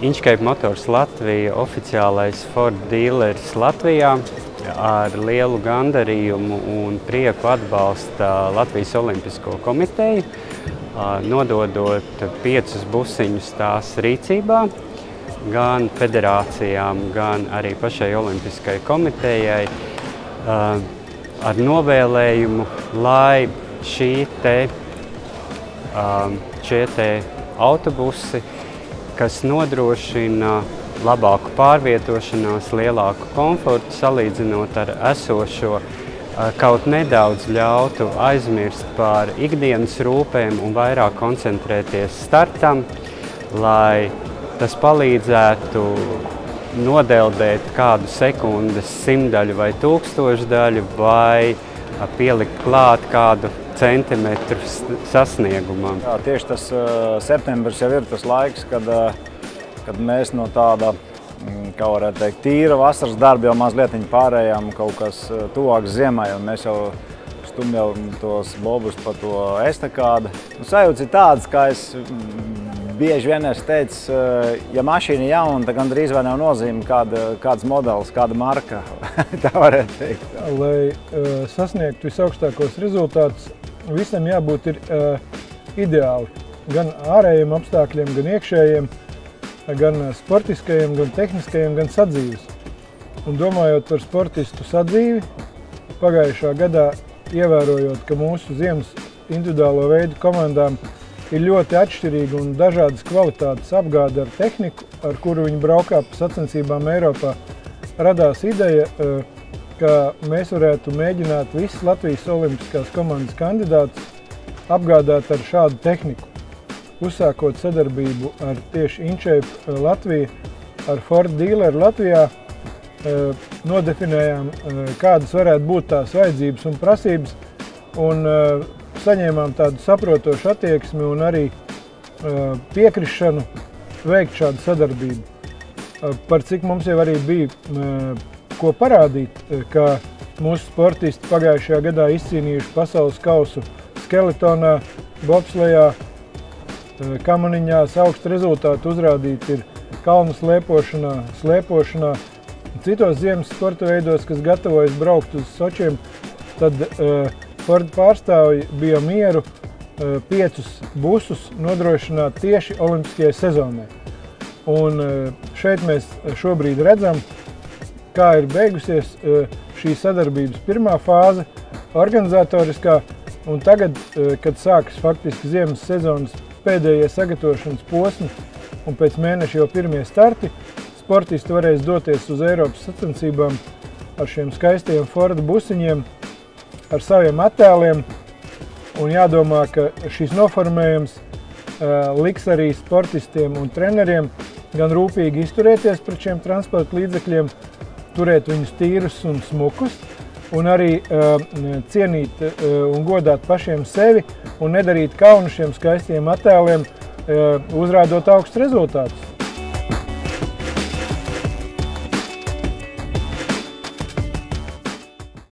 Inchcape Motors Latvija oficiālais Ford dealeris Latvijā ar lielu gandarījumu un prieku atbalsta Latvijas Olimpisko komiteju, nododot 5 busiņus tās rīcībā, gan federācijām, gan arī pašai Olimpiskai komitejai, ar novēlējumu, lai šie autobusi, kas nodrošina labāku pārvietošanās, lielāku komfortu salīdzinot ar esošo, kaut nedaudz ļautu aizmirst par ikdienas rūpēm un vairāk koncentrēties startam, lai tas palīdzētu nodeldēt kādu sekundes simtdaļu vai tūkstošdaļu vai pielikt klāt kādu centimetru sasniegumam. Jā, tieši tas septembris jau ir tas laiks, kad mēs no tāda, kā varētu teikt, tīra vasaras darba jau mazliet pārējām kaut kas tuvāks ziemai, un mēs jau stumjam tos bobus pa to estakādu. Sajūts ir tāds, kā es bieži vien esmu teicis, ja mašīna ir jauna, tad gandrīz vai nav nozīme kāds modelis, kāda marka, tā varētu teikt. Lai sasniegtu visaugstākos rezultātus, visam jābūt ir ideāli. Gan ārējiem apstākļiem, gan iekšējiem, gan sportiskajiem, gan tehniskajiem, gan sadzīves. Un domājot par sportistu sadzīvi, pagājušā gadā ievērojot, ka mūsu ziemas individuālo veidu komandām ir ļoti atšķirīga un dažādas kvalitātes apgāde ar tehniku, ar kuru viņi braukā pa sacensībām Eiropā, radās ideja, ka mēs varētu mēģināt visas Latvijas olimpiskās komandas kandidātus apgādāt ar šādu tehniku. Uzsākot sadarbību ar tieši Inchcape Latviju, ar Ford dealeru Latvijā, nodefinējām, kādas varētu būt tās vajadzības un prasības, un saņēmām tādu saprotošu attieksmi un arī piekrišanu veikt šādu sadarbību. Par cik mums jau arī bija ko parādīt, ka mūsu sportisti pagājušajā gadā izcīnījuši pasaules kausu skeletonā, bobslejā, kamaniņās, augstu rezultātu uzrādīti ir kalnu slēpošanā, citos ziemas sporta veidos, kas gatavojas braukt uz Sočiem, tad Ford pārstāvji bija mieru 5 busus nodrošināt tieši olimpiskajai sezonai. Un šeit mēs šobrīd redzam, kā ir beigusies šī sadarbības pirmā fāze, organizatoriskā, un tagad, kad sākas faktiski ziemas sezonas pēdējie sagatavošanas posmi un pēc mēneša jau pirmie starti, sportisti varēs doties uz Eiropas sacensībām ar šiem skaistajiem Ford busiņiem, ar saviem attēliem, un jādomā, ka šis noformējums liks arī sportistiem un treneriem gan rūpīgi izturēties pret šiem transporta līdzekļiem, turēt viņus tīrus un smukus, un arī cienīt un godāt pašiem sevi un nedarīt kaunu šiem skaistiem attēliem, uzrādot augstus rezultātus.